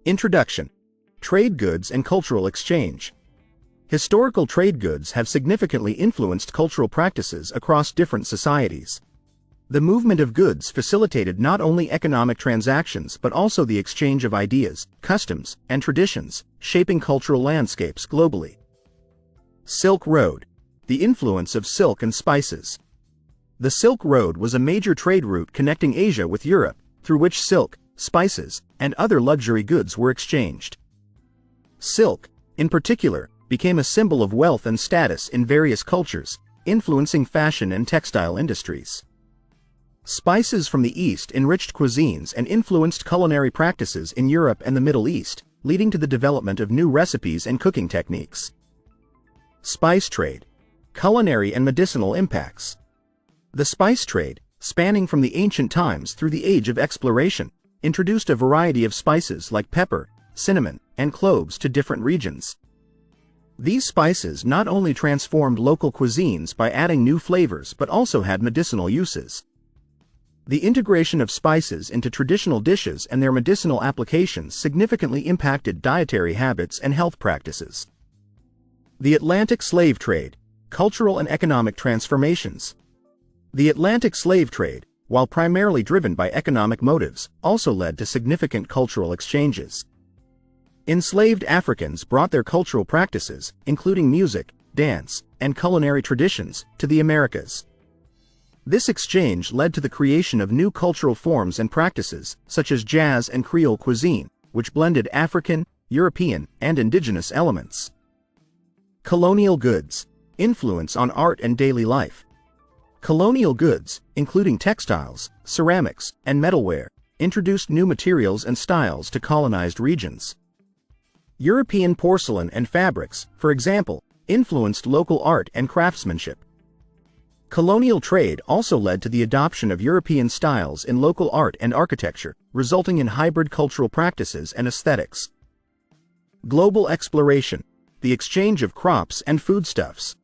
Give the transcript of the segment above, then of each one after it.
Introduction. Trade goods and cultural exchange. Historical trade goods have significantly influenced cultural practices across different societies. The movement of goods facilitated not only economic transactions but also the exchange of ideas, customs, and traditions, shaping cultural landscapes globally. Silk Road. The influence of silk and spices. The Silk Road was a major trade route connecting Asia with Europe, through which silk, spices, and other luxury goods were exchanged. Silk, in particular, became a symbol of wealth and status in various cultures, influencing fashion and textile industries. Spices from the East enriched cuisines and influenced culinary practices in Europe and the Middle East, leading to the development of new recipes and cooking techniques. Spice trade. Culinary and medicinal impacts. The spice trade, spanning from the ancient times through the age of exploration, introduced a variety of spices like pepper, cinnamon, and cloves to different regions. These spices not only transformed local cuisines by adding new flavors but also had medicinal uses. The integration of spices into traditional dishes and their medicinal applications significantly impacted dietary habits and health practices. The Atlantic slave trade. Cultural and economic transformations. The Atlantic slave trade, while primarily driven by economic motives, also led to significant cultural exchanges. Enslaved Africans brought their cultural practices, including music, dance, and culinary traditions, to the Americas. This exchange led to the creation of new cultural forms and practices, such as jazz and Creole cuisine, which blended African, European, and indigenous elements. Colonial goods. Influence on art and daily life. Colonial goods, including textiles, ceramics, and metalware, introduced new materials and styles to colonized regions. European porcelain and fabrics, for example, influenced local art and craftsmanship. Colonial trade also led to the adoption of European styles in local art and architecture, resulting in hybrid cultural practices and aesthetics. Global exploration. The exchange of crops and foodstuffs.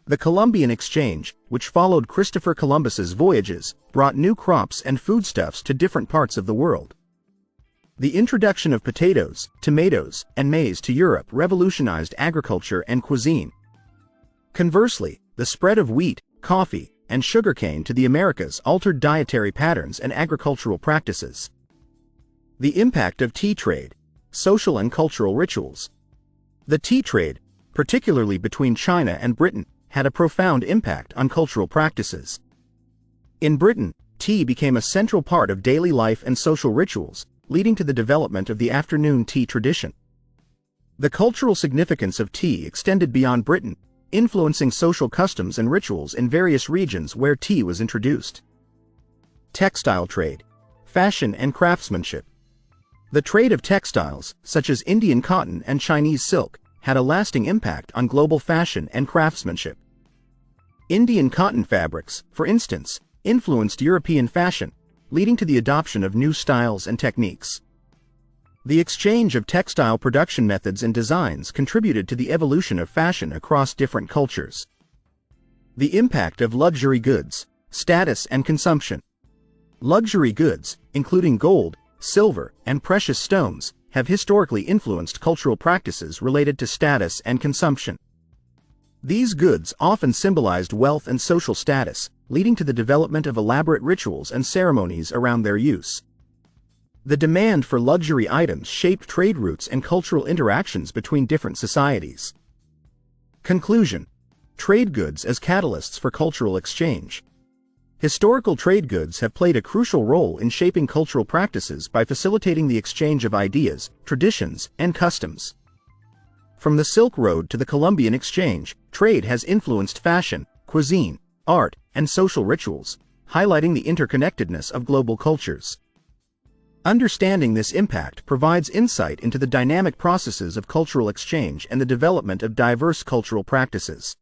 The Columbian Exchange, which followed Christopher Columbus's voyages, brought new crops and foodstuffs to different parts of the world. The introduction of potatoes, tomatoes, and maize to Europe revolutionized agriculture and cuisine. Conversely, the spread of wheat, coffee, and sugarcane to the Americas altered dietary patterns and agricultural practices. The impact of tea trade. Social and cultural rituals. The tea trade, particularly between China and Britain, had a profound impact on cultural practices. In Britain, tea became a central part of daily life and social rituals, leading to the development of the afternoon tea tradition. The cultural significance of tea extended beyond Britain, influencing social customs and rituals in various regions where tea was introduced. Textile trade. Fashion and craftsmanship. The trade of textiles, such as Indian cotton and Chinese silk, had a lasting impact on global fashion and craftsmanship. Indian cotton fabrics, for instance, influenced European fashion, leading to the adoption of new styles and techniques. The exchange of textile production methods and designs contributed to the evolution of fashion across different cultures. The impact of luxury goods, status and consumption. Luxury goods, including gold, silver, and precious stones, have historically influenced cultural practices related to status and consumption. These goods often symbolized wealth and social status, leading to the development of elaborate rituals and ceremonies around their use. The demand for luxury items shaped trade routes and cultural interactions between different societies. Conclusion. Trade goods as catalysts for cultural exchange. Historical trade goods have played a crucial role in shaping cultural practices by facilitating the exchange of ideas, traditions, and customs. From the Silk Road to the Columbian Exchange, trade has influenced fashion, cuisine, art, and social rituals, highlighting the interconnectedness of global cultures. Understanding this impact provides insight into the dynamic processes of cultural exchange and the development of diverse cultural practices.